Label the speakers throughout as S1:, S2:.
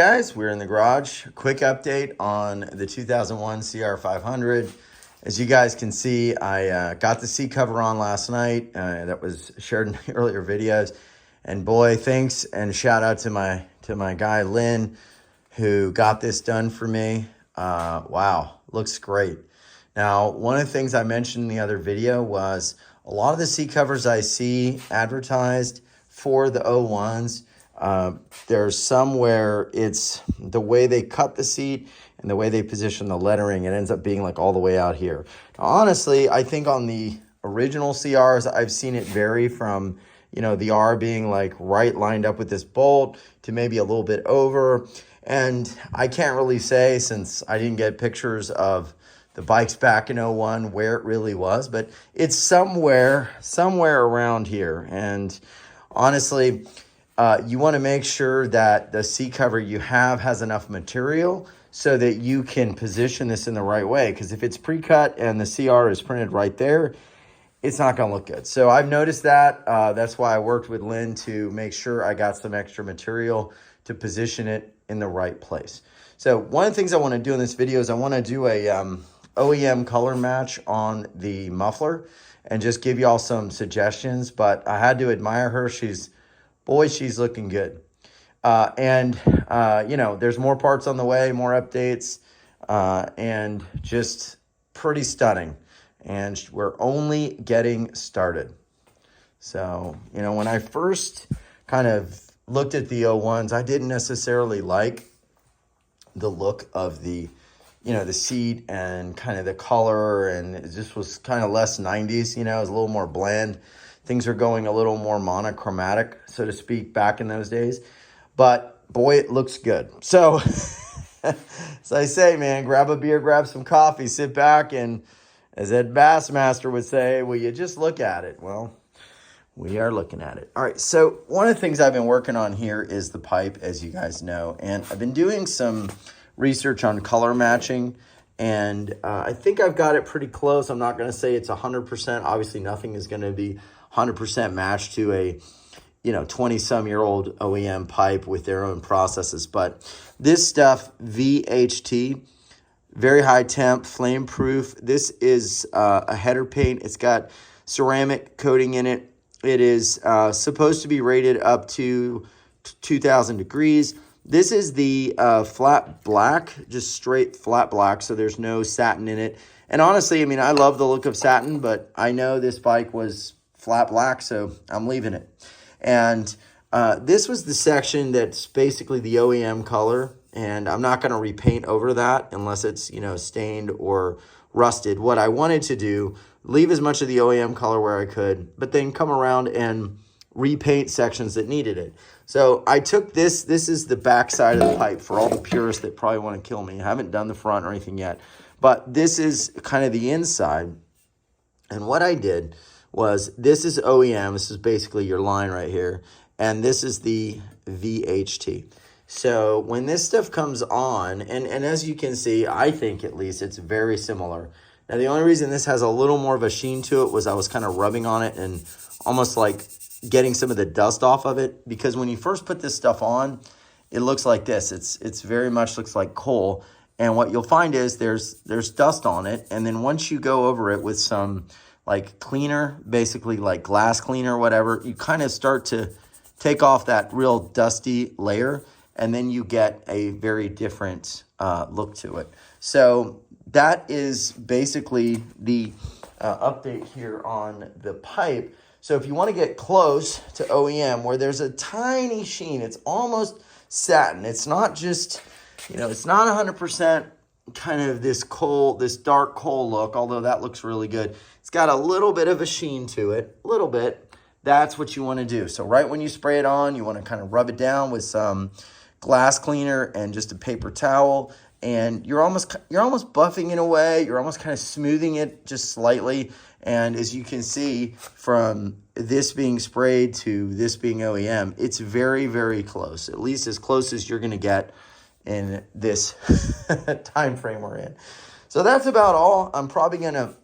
S1: Guys, we're in the garage. Quick update on the 2001 CR500. As you guys can see, I got the seat cover on last night. That was shared in the earlier videos. And boy, thanks and shout out to my guy Lynn, who got this done for me. Wow, looks great. Now, one of the things I mentioned in the other video was a lot of the seat covers I see advertised for the 01s. There's some where it's the way they cut the seat and the way they position the lettering, it ends up being like all the way out here. Now, honestly, I think on the original CRs, I've seen it vary from, you know, the R being like right lined up with this bolt to maybe a little bit over. And I can't really say, since I didn't get pictures of the bikes back in 01 where it really was, but it's somewhere around here. And honestly, you want to make sure that the seat cover you have has enough material so that you can position this in the right way. Because if it's pre-cut and the CR is printed right there, it's not going to look good. So I've noticed that. That's why I worked with Lynn to make sure I got some extra material to position it in the right place. So one of the things I want to do in this video is I want to do a OEM color match on the muffler and just give y'all some suggestions. But I had to admire her. Boy, she's looking good. You know, there's more parts on the way, more updates, and just pretty stunning. And we're only getting started. So, you know, when I first kind of looked at the 01s, I didn't necessarily like the look of the, you know, the seat and kind of the color, and it just was kind of less 90s, you know, it was a little more bland. Things are going a little more monochromatic, so to speak, back in those days. But boy, it looks good. So, as I say, man, grab a beer, grab some coffee, sit back, and as Ed Bassmaster would say, will you just look at it? Well, we are looking at it. All right, so one of the things I've been working on here is the pipe, as you guys know. And I've been doing some research on color matching. And I think I've got it pretty close. I'm not going to say it's 100%. Obviously, nothing is going to be 100% matched to a, you know, 20-some-year-old OEM pipe with their own processes. But this stuff, VHT, very high temp, flame proof. This is a header paint. It's got ceramic coating in it. It is supposed to be rated up to 2,000 degrees. This is the flat black, just straight flat black, so there's no satin in it. And honestly, I mean, I love the look of satin, but I know this bike was flat black, so I'm leaving it. And this was the section that's basically the OEM color, and I'm not going to repaint over that unless it's, you know, stained or rusted. What I wanted to do, leave as much of the OEM color where I could, but then come around and repaint sections that needed it. So I took this is the back side of the pipe for all the purists that probably want to kill me. I haven't done the front or anything yet, but this is kind of the inside. And what I did was, this is OEM, this is basically your line right here, and this is the VHT. So when this stuff comes on, and as you can see, I think at least it's very similar. Now the only reason this has a little more of a sheen to it was I was kind of rubbing on it and almost like getting some of the dust off of it, because when you first put this stuff on, it looks like this. It's very much looks like coal, and what you'll find is there's dust on it, and then once you go over it with some like cleaner, basically like glass cleaner or whatever, you kind of start to take off that real dusty layer, and then you get a very different look to it. So that is basically the update here on the pipe. So if you want to get close to OEM, where there's a tiny sheen, it's almost satin. It's not just, you know, it's not 100% kind of this coal, this dark coal look, although that looks really good. It's got a little bit of a sheen to it, a little bit. That's what you want to do. So right when you spray it on, you want to kind of rub it down with some glass cleaner and just a paper towel, and you're almost buffing it away. You're almost kind of smoothing it just slightly. And as you can see, from this being sprayed to this being OEM, it's very, very close, at least as close as you're going to get in this time frame we're in. So that's about all. I'm probably going to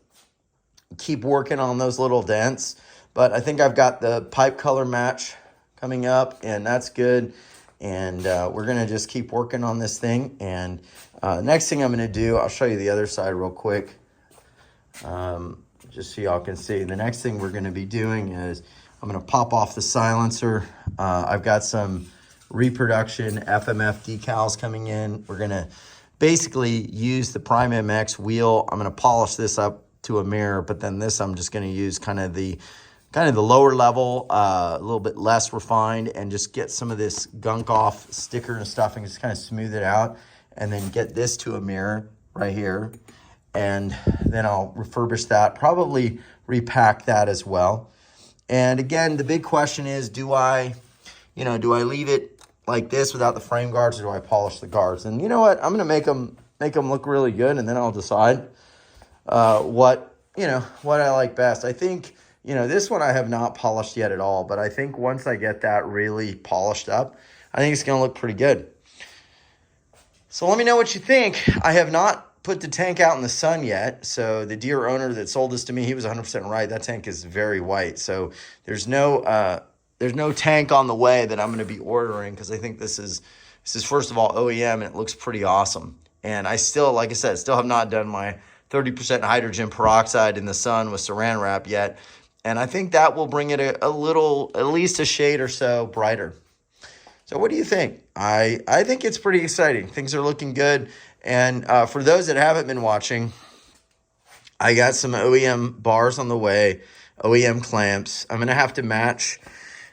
S1: keep working on those little dents, but I think I've got the pipe color match coming up, and that's good. And we're going to just keep working on this thing. And next thing I'm going to do, I'll show you the other side real quick, just so y'all can see. The next thing we're going to be doing is I'm going to pop off the silencer. I've got some reproduction FMF decals coming in. We're going to basically use the Prime MX wheel. I'm going to polish this up to a mirror, but then this I'm just going to use kind of the lower level, a little bit less refined, and just get some of this gunk off sticker and stuff and just kind of smooth it out, and then get this to a mirror right here. And then I'll refurbish that, probably repack that as well. And again, the big question is, do I leave it like this without the frame guards, or do I polish the guards? And you know what? I'm going to make them look really good, and then I'll decide what I like best. I think, this one I have not polished yet at all, but I think once I get that really polished up, I think it's going to look pretty good. So let me know what you think. I have not put the tank out in the sun yet. So the dear owner that sold this to me, he was 100% right. That tank is very white. So there's no tank on the way that I'm going to be ordering, because I think this is first of all OEM, and it looks pretty awesome. And I still, like I said, still have not done my 30% hydrogen peroxide in the sun with saran wrap yet. And I think that will bring it a little, at least a shade or so brighter. So what do you think? I think it's pretty exciting. Things are looking good. And for those that haven't been watching, I got some OEM bars on the way, OEM clamps. I'm going to have to match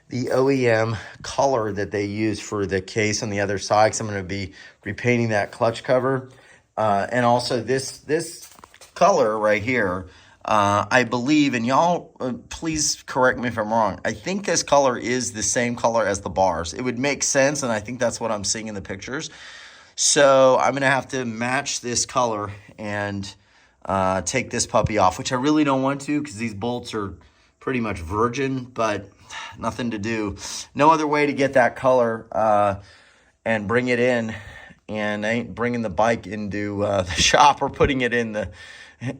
S1: the OEM color that they use for the case on the other side, because I'm going to be repainting that clutch cover. And also this color right here, I believe, and y'all please correct me if I'm wrong, I think this color is the same color as the bars. It would make sense, and I think that's what I'm seeing in the pictures. So I'm going to have to match this color and take this puppy off, which I really don't want to, because these bolts are pretty much virgin, but nothing to do. No other way to get that color and bring it in. And I ain't bringing the bike into the shop or putting it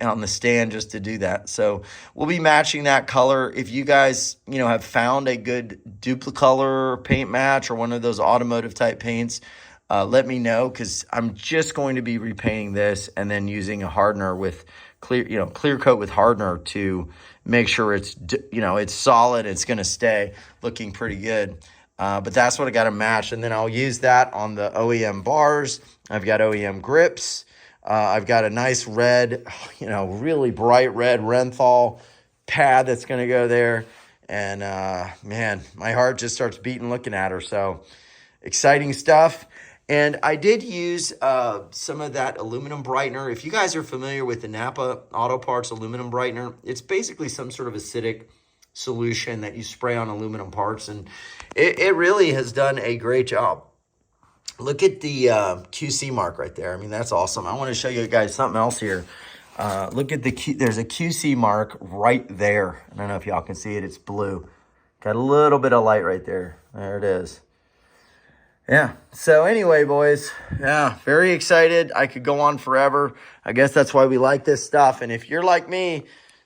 S1: on the stand just to do that. So we'll be matching that color. If you guys, have found a good duplicolor paint match or one of those automotive type paints, let me know, because I'm just going to be repainting this and then using a hardener with clear coat with hardener to make sure it's, it's solid. It's going to stay looking pretty good. But that's what I got to match. And then I'll use that on the OEM bars. I've got OEM grips. I've got a nice red, really bright red Renthal pad that's going to go there. And, man, my heart just starts beating looking at her. So exciting stuff. And I did use some of that aluminum brightener. If you guys are familiar with the Napa Auto Parts aluminum brightener, it's basically some sort of acidic solution that you spray on aluminum parts. And it really has done a great job. Look at the QC mark right there. I mean, that's awesome. I want to show you guys something else here. Look at there's a QC mark right there. I don't know if y'all can see it. It's blue. Got a little bit of light right there. There it is. Yeah. So anyway, boys, yeah, very excited. I could go on forever. I guess that's why we like this stuff. And if you're like me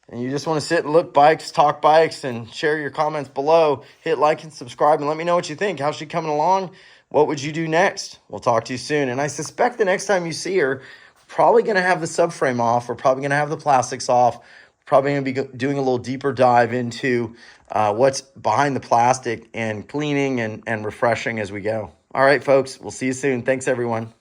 S1: and you just want to sit and look bikes, talk bikes, and share your comments below, hit like and subscribe and let me know what you think. How's she coming along? What would you do next? We'll talk to you soon. And I suspect the next time you see her, probably going to have the subframe off. We're probably going to have the plastics off. Probably going to be doing a little deeper dive into what's behind the plastic and cleaning and refreshing as we go. All right, folks, we'll see you soon. Thanks, everyone.